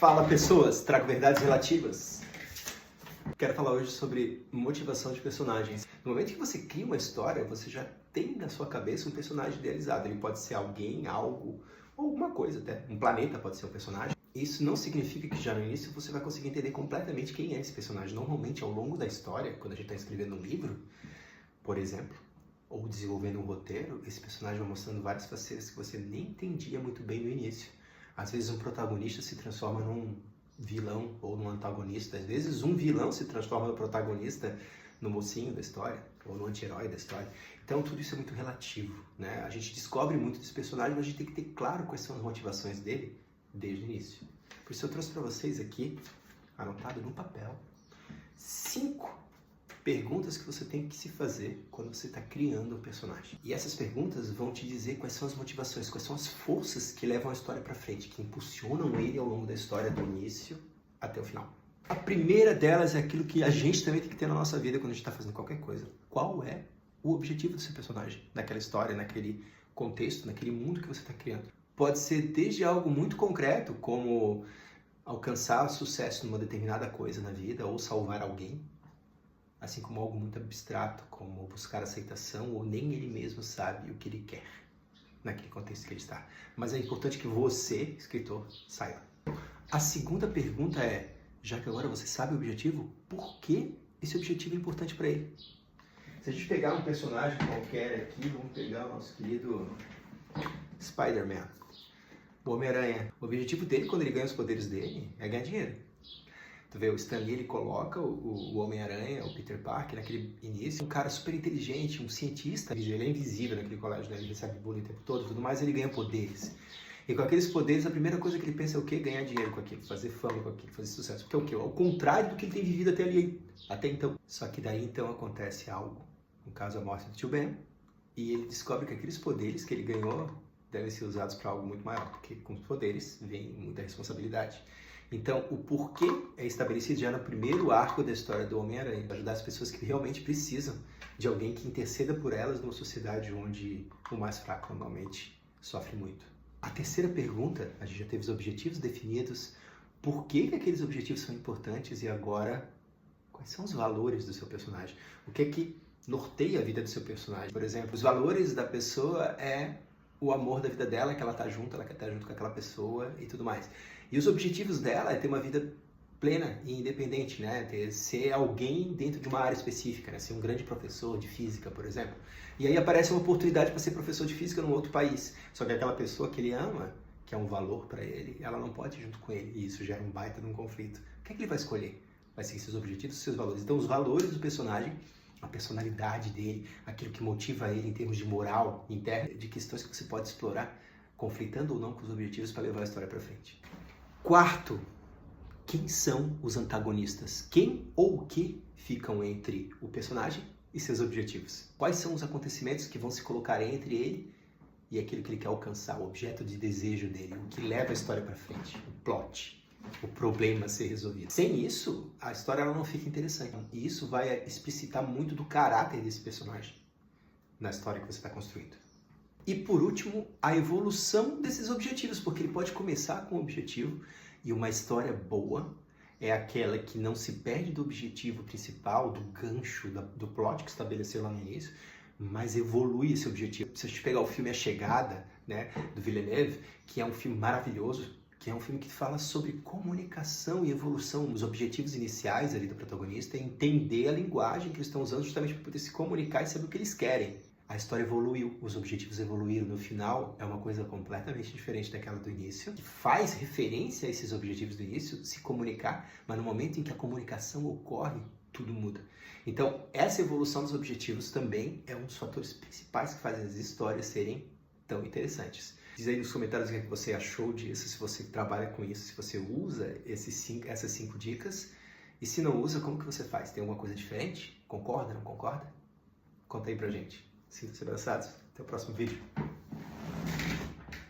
Fala pessoas, trago verdades relativas. Quero falar hoje sobre motivação de personagens. No momento que você cria uma história, você já tem na sua cabeça um personagem idealizado. Ele pode ser alguém, algo, ou alguma coisa até. Um planeta pode ser um personagem. Isso não significa que já no início você vai conseguir entender completamente quem é esse personagem. Normalmente, ao longo da história, quando a gente está escrevendo um livro, por exemplo, ou desenvolvendo um roteiro, esse personagem vai mostrando várias facetas que você nem entendia muito bem no início. Às vezes um protagonista se transforma num vilão ou num antagonista. Às vezes um vilão se transforma no protagonista, no mocinho da história, ou no anti-herói da história. Então tudo isso é muito relativo, né? A gente descobre muito desse personagem, mas a gente tem que ter claro quais são as motivações dele desde o início. Por isso eu trouxe para vocês aqui, anotado no papel, 5 perguntas que você tem que se fazer quando você está criando um personagem. E essas perguntas vão te dizer quais são as motivações, quais são as forças que levam a história para frente, que impulsionam ele ao longo da história, do início até o final. A primeira delas é aquilo que a gente também tem que ter na nossa vida quando a gente está fazendo qualquer coisa. Qual é o objetivo do seu personagem, naquela história, naquele contexto, naquele mundo que você está criando? Pode ser desde algo muito concreto, como alcançar sucesso numa determinada coisa na vida ou salvar alguém, assim como algo muito abstrato, como buscar aceitação, ou nem ele mesmo sabe o que ele quer naquele contexto que ele está. Mas é importante que você, escritor, saiba. A segunda pergunta é, já que agora você sabe o objetivo, por que esse objetivo é importante para ele? Se a gente pegar um personagem qualquer aqui, vamos pegar o nosso querido Spider-Man, o Homem-Aranha. O objetivo dele, quando ele ganha os poderes dele, é ganhar dinheiro. Tu vê, o Stan Lee, ele coloca o Homem-Aranha, o Peter Parker, naquele início, um cara super inteligente, um cientista, ele é invisível naquele colégio, né? Ele recebe bullying o tempo todo, tudo mais, ele ganha poderes. E com aqueles poderes, a primeira coisa que ele pensa é o quê? Ganhar dinheiro com aquilo, fazer fama com aquilo, fazer sucesso. Porque é o quê? Ao contrário do que ele tem vivido até então. Só que daí, então, acontece algo. No caso, a morte do Tio Ben, e ele descobre que aqueles poderes que ele ganhou devem ser usados para algo muito maior, porque com os poderes vem muita responsabilidade. Então, o porquê é estabelecido já no primeiro arco da história do Homem-Aranha, para ajudar as pessoas que realmente precisam de alguém que interceda por elas numa sociedade onde o mais fraco normalmente sofre muito. A terceira pergunta, a gente já teve os objetivos definidos, por que aqueles objetivos são importantes e agora, quais são os valores do seu personagem? O que é que norteia a vida do seu personagem? Por exemplo, os valores da pessoa é o amor da vida dela, que ela tá junto, ela quer estar junto com aquela pessoa e tudo mais. E os objetivos dela é ter uma vida plena e independente, né? Ser alguém dentro de uma área específica, né? Ser um grande professor de física, por exemplo. E aí aparece uma oportunidade para ser professor de física num outro país. Só que aquela pessoa que ele ama, que é um valor para ele, ela não pode ir junto com ele. E isso gera um baita de um conflito. O que é que ele vai escolher? Vai seguir seus objetivos, seus valores. Então os valores do personagem, a personalidade dele, aquilo que motiva ele em termos de moral interna, de questões que você pode explorar, conflitando ou não com os objetivos para levar a história para frente. Quarto, quem são os antagonistas? Quem ou o que ficam entre o personagem e seus objetivos? Quais são os acontecimentos que vão se colocar entre ele e aquilo que ele quer alcançar, o objeto de desejo dele, o que leva a história para frente, o plot, o problema a ser resolvido. Sem isso, a história ela não fica interessante. E isso vai explicitar muito do caráter desse personagem na história que você está construindo. E por último, a evolução desses objetivos, porque ele pode começar com um objetivo e uma história boa é aquela que não se perde do objetivo principal, do gancho, do plot que estabeleceu lá no início, mas evolui esse objetivo. Se a gente pegar o filme A Chegada, né, do Villeneuve, que é um filme maravilhoso, que é um filme que fala sobre comunicação e evolução, os objetivos iniciais ali do protagonista, é entender a linguagem que eles estão usando justamente para poder se comunicar e saber o que eles querem. A história evoluiu, os objetivos evoluíram. No final, é uma coisa completamente diferente daquela do início, que faz referência a esses objetivos do início, se comunicar, mas no momento em que a comunicação ocorre, tudo muda. Então, essa evolução dos objetivos também é um dos fatores principais que fazem as histórias serem tão interessantes. Diz aí nos comentários o que você achou disso, se você trabalha com isso, se você usa essas 5 dicas, e se não usa, como que você faz? Tem alguma coisa diferente? Concorda, não concorda? Conta aí pra gente. Sinta-se abraçados. Até o próximo vídeo.